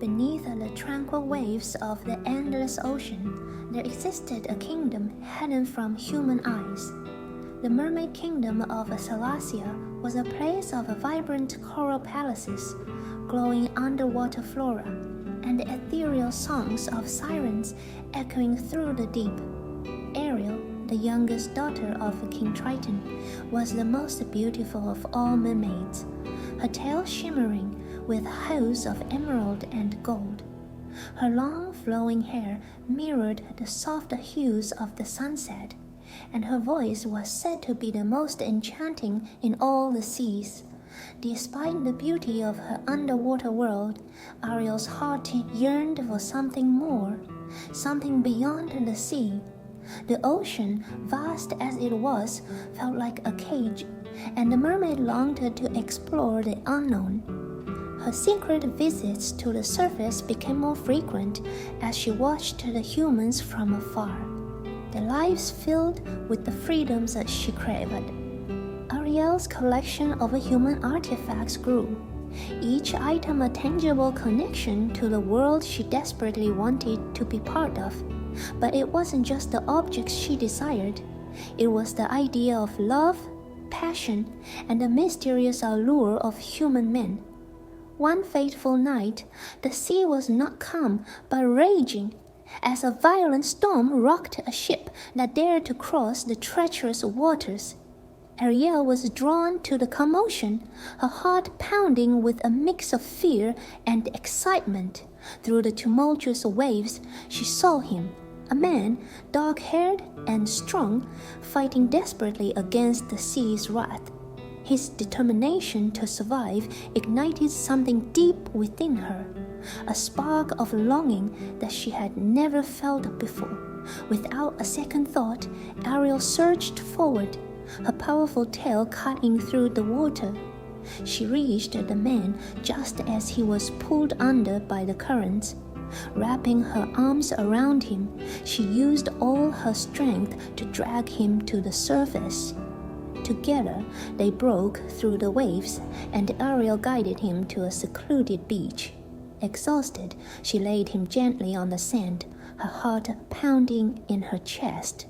Beneath the tranquil waves of the endless ocean, there existed a kingdom hidden from human eyes. The Mermaid Kingdom of Salacia was a place of vibrant coral palaces, glowing underwater flora, and ethereal songs of sirens echoing through the deep. Ariel, the youngest daughter of King Triton, was the most beautiful of all mermaids, her tail shimmering with hues of emerald and gold. Her long flowing hair mirrored the soft hues of the sunset, and her voice was said to be the most enchanting in all the seas. Despite the beauty of her underwater world, Ariel's heart yearned for something more, something beyond the sea. The ocean, vast as it was, felt like a cage, and the mermaid longed to explore the unknown. Her secret visits to the surface became more frequent as she watched the humans from afar, their lives filled with the freedoms that she craved. Ariel's collection of human artifacts grew, each item a tangible connection to the world she desperately wanted to be part of. But it wasn't just the objects she desired, it was the idea of love, passion, and the mysterious allure of human men. One fateful night, the sea was not calm but raging, as a violent storm rocked a ship that dared to cross the treacherous waters. Ariel was drawn to the commotion, her heart pounding with a mix of fear and excitement. Through the tumultuous waves, she saw him, a man, dark-haired and strong, fighting desperately against the sea's wrath. His determination to survive ignited something deep within her, a spark of longing that she had never felt before. Without a second thought, Ariel surged forward, her powerful tail cutting through the water. She reached the man just as he was pulled under by the currents. Wrapping her arms around him, she used all her strength to drag him to the surface. Together, they broke through the waves, and Ariel guided him to a secluded beach. Exhausted, she laid him gently on the sand, her heart pounding in her chest.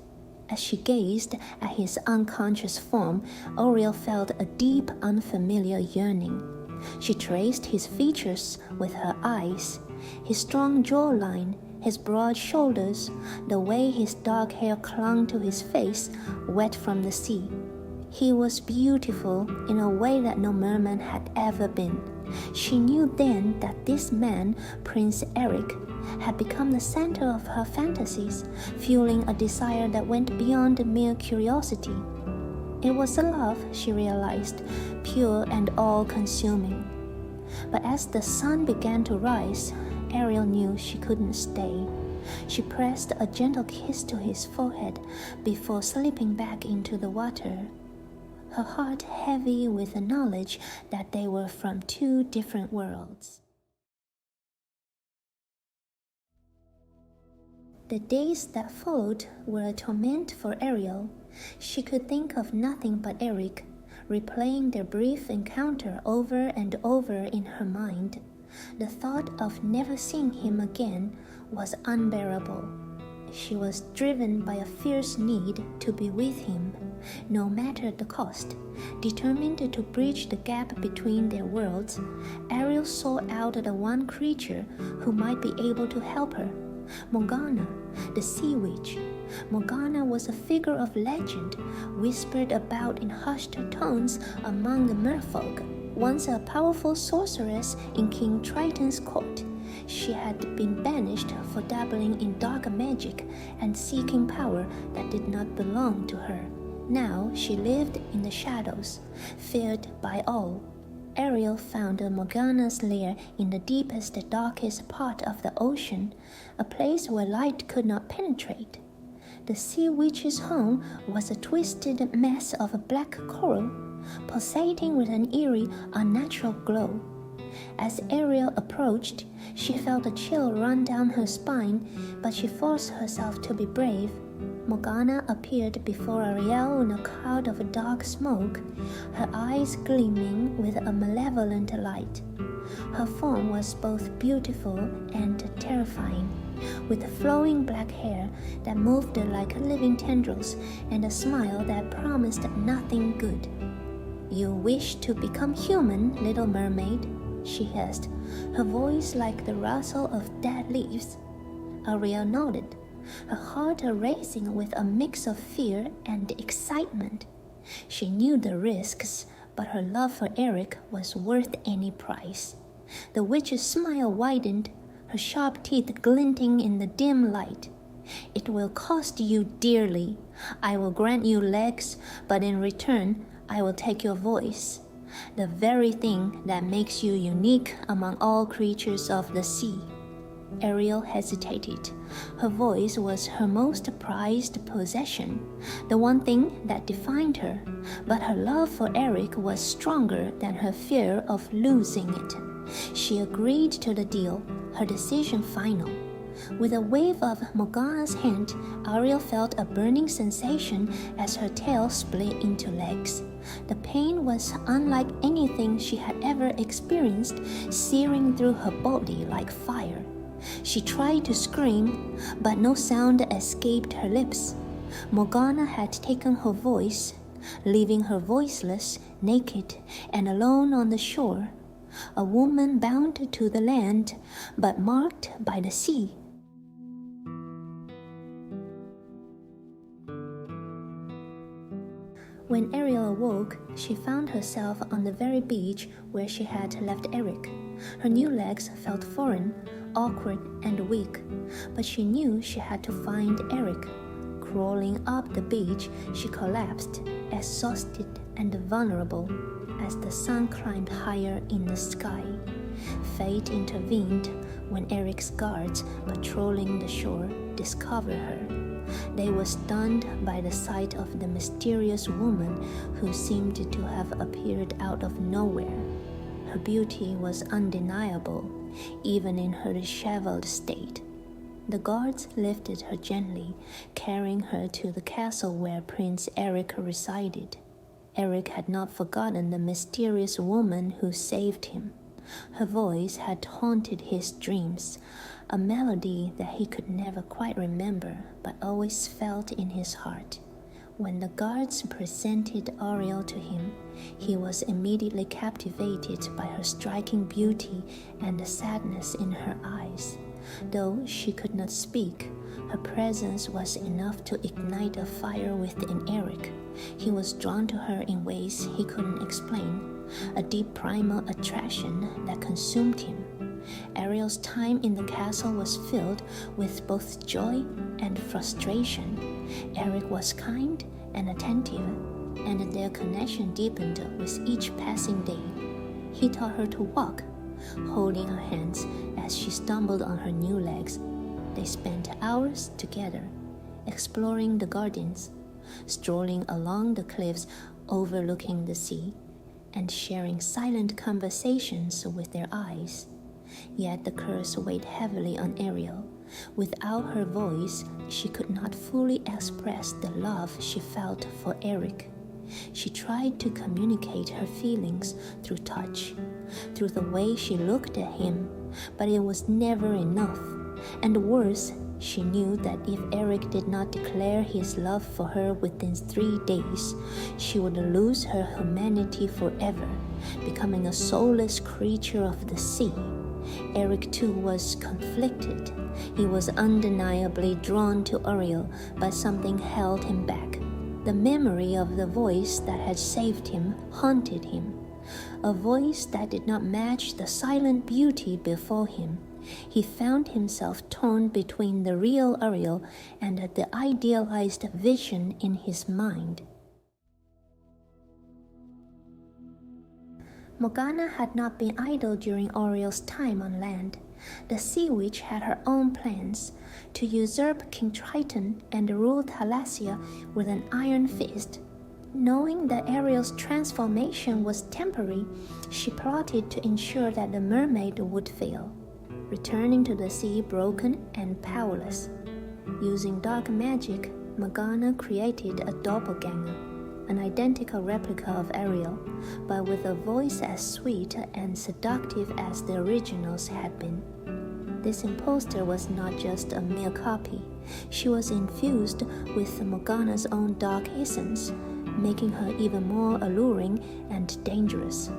As she gazed at his unconscious form, Ariel felt a deep, unfamiliar yearning. She traced his features with her eyes, his strong jawline, his broad shoulders, the way his dark hair clung to his face, wet from the sea. He was beautiful in a way that no merman had ever been. She knew then that this man, Prince Eric, had become the center of her fantasies, fueling a desire that went beyond mere curiosity. It was a love, she realized, pure and all-consuming. But as the sun began to rise, Ariel knew she couldn't stay. She pressed a gentle kiss to his forehead before slipping back into the water, her heart heavy with the knowledge that they were from two different worlds. The days that followed were a torment for Ariel. She could think of nothing but Eric, replaying their brief encounter over and over in her mind. The thought of never seeing him again was unbearable. She was driven by a fierce need to be with him, no matter the cost. Determined to bridge the gap between their worlds, Ariel sought out the one creature who might be able to help her, Morgana, the sea witch. Morgana was a figure of legend, whispered about in hushed tones among the merfolk. Once a powerful sorceress in King Triton's court, she had been banished for dabbling in dark magic and seeking power that did not belong to her. Now she lived in the shadows, feared by all. Ariel found Morgana's lair in the deepest, darkest part of the ocean, a place where light could not penetrate. The sea witch's home was a twisted mess of black coral, pulsating with an eerie, unnatural glow. As Ariel approached, she felt a chill run down her spine, but she forced herself to be brave. Morgana appeared before Ariel in a cloud of dark smoke, her eyes gleaming with a malevolent light. Her form was both beautiful and terrifying, with flowing black hair that moved like living tendrils and a smile that promised nothing good. "You wish to become human, little mermaid?" she asked, her voice like the rustle of dead leaves. Ariel nodded, her heart racing with a mix of fear and excitement. She knew the risks, but her love for Eric was worth any price. The witch's smile widened, her sharp teeth glinting in the dim light. "It will cost you dearly. I will grant you legs, but in return, I will take your voice, the very thing that makes you unique among all creatures of the sea." Ariel hesitated. Her voice was her most prized possession, the one thing that defined her, but her love for Eric was stronger than her fear of losing it. She agreed to the deal, her decision final. With a wave of Morgana's hand, Ariel felt a burning sensation as her tail split into legs. The pain was unlike anything she had ever experienced, searing through her body like fire. She tried to scream, but no sound escaped her lips. Morgana had taken her voice, leaving her voiceless, naked, and alone on the shore, a woman bound to the land, but marked by the sea. When Ariel awoke, she found herself on the very beach where she had left Eric. Her new legs felt foreign, awkward, and weak, but she knew she had to find Eric. Crawling up the beach, she collapsed, exhausted and vulnerable, as the sun climbed higher in the sky. Fate intervened when Eric's guards patrolling the shore discovered her. They were stunned by the sight of the mysterious woman who seemed to have appeared out of nowhere. Her beauty was undeniable, even in her disheveled state. The guards lifted her gently, carrying her to the castle where Prince Eric resided. Eric had not forgotten the mysterious woman who saved him. Her voice had haunted his dreams, a melody that he could never quite remember but always felt in his heart. When the guards presented Ariel to him, he was immediately captivated by her striking beauty and the sadness in her eyes. Though she could not speak, her presence was enough to ignite a fire within Eric. He was drawn to her in ways he couldn't explain, a deep primal attraction that consumed him. Ariel's time in the castle was filled with both joy and frustration. Eric was kind and attentive, and their connection deepened with each passing day. He taught her to walk, holding her hands as she stumbled on her new legs. They spent hours together, exploring the gardens, strolling along the cliffs overlooking the sea, and sharing silent conversations with their eyes. Yet the curse weighed heavily on Ariel. Without her voice, she could not fully express the love she felt for Eric. She tried to communicate her feelings through touch, through the way she looked at him, but it was never enough. And worse, she knew that if Eric did not declare his love for her within 3 days, she would lose her humanity forever, becoming a soulless creature of the sea. Eric too was conflicted. He was undeniably drawn to Ariel, but something held him back. The memory of the voice that had saved him haunted him, a voice that did not match the silent beauty before him. He found himself torn between the real Ariel and the idealized vision in his mind. Morgana had not been idle during Ariel's time on land. The sea witch had her own plans to usurp King Triton and rule Thalassia with an iron fist. Knowing that Ariel's transformation was temporary, she plotted to ensure that the mermaid would fail, returning to the sea broken and powerless. Using dark magic, Morgana created a doppelganger, an identical replica of Ariel, but with a voice as sweet and seductive as the originals had been. This imposter was not just a mere copy. She was infused with Morgana's own dark essence, making her even more alluring and dangerous.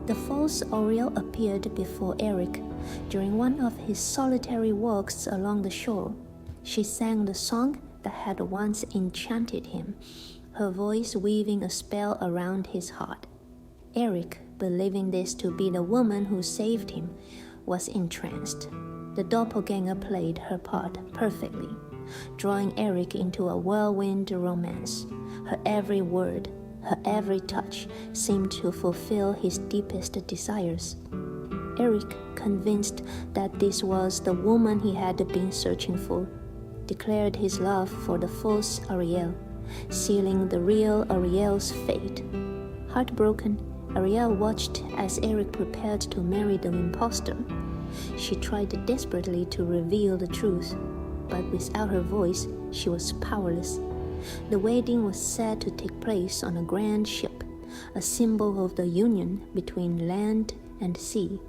The false Ariel appeared before Eric during one of his solitary walks along the shore. She sang the song that had once enchanted him, her voice weaving a spell around his heart. Eric, believing this to be the woman who saved him, was entranced. The doppelganger played her part perfectly, drawing Eric into a whirlwind romance. Her every word, her every touch seemed to fulfill his deepest desires. Eric, convinced that this was the woman he had been searching for, declared his love for the false Ariel, sealing the real Ariel's fate. Heartbroken, Ariel watched as Eric prepared to marry the impostor. She tried desperately to reveal the truth, but without her voice, she was powerless. The wedding was said to take place on a grand ship, a symbol of the union between land and sea.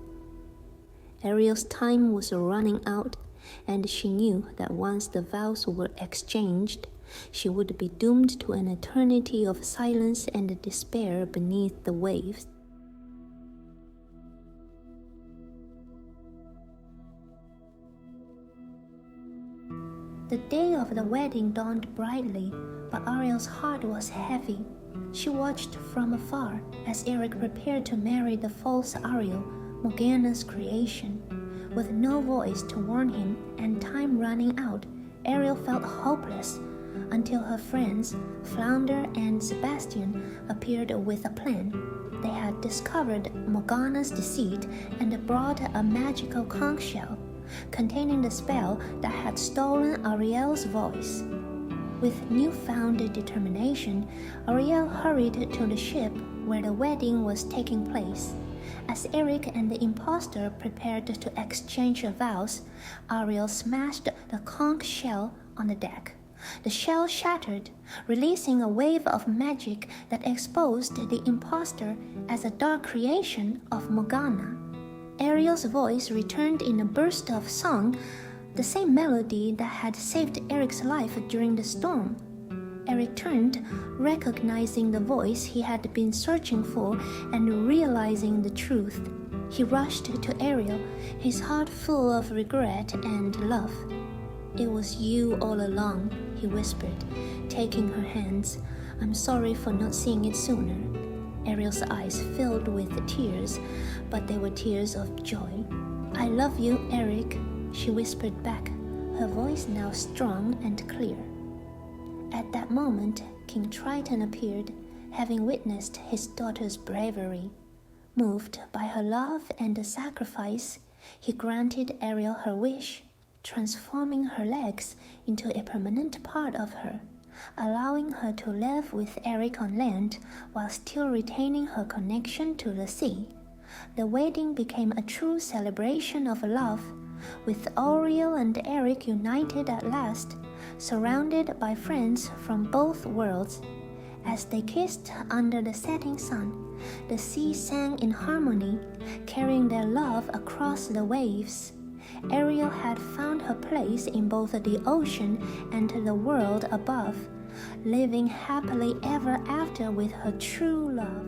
Ariel's time was running out, and she knew that once the vows were exchanged, she would be doomed to an eternity of silence and despair beneath the waves. The day of the wedding dawned brightly, but Ariel's heart was heavy. She watched from afar as Eric prepared to marry the false Ariel, Morgana's creation. With no voice to warn him and time running out, Ariel felt hopeless until her friends, Flounder and Sebastian, appeared with a plan. They had discovered Morgana's deceit and brought a magical conch shell containing the spell that had stolen Ariel's voice. With newfound determination, Ariel hurried to the ship where the wedding was taking place. As Eric and the impostor prepared to exchange vows, Ariel smashed the conch shell on the deck. The shell shattered, releasing a wave of magic that exposed the impostor as a dark creation of Morgana. Ariel's voice returned in a burst of song, the same melody that had saved Eric's life during the storm. Eric turned, recognizing the voice he had been searching for and realizing the truth. He rushed to Ariel, his heart full of regret and love. "It was you all along," he whispered, taking her hands. "I'm sorry for not seeing it sooner." Ariel's eyes filled with tears, but they were tears of joy. "I love you, Eric," she whispered back, her voice now strong and clear. At that moment, King Triton appeared, having witnessed his daughter's bravery. Moved by her love and sacrifice, he granted Ariel her wish, transforming her legs into a permanent part of her, allowing her to live with Eric on land while still retaining her connection to the sea. The wedding became a true celebration of love, with Ariel and Eric united at last, surrounded by friends from both worlds. As they kissed under the setting sun, the sea sang in harmony, carrying their love across the waves. Ariel had found her place in both the ocean and the world above, living happily ever after with her true love.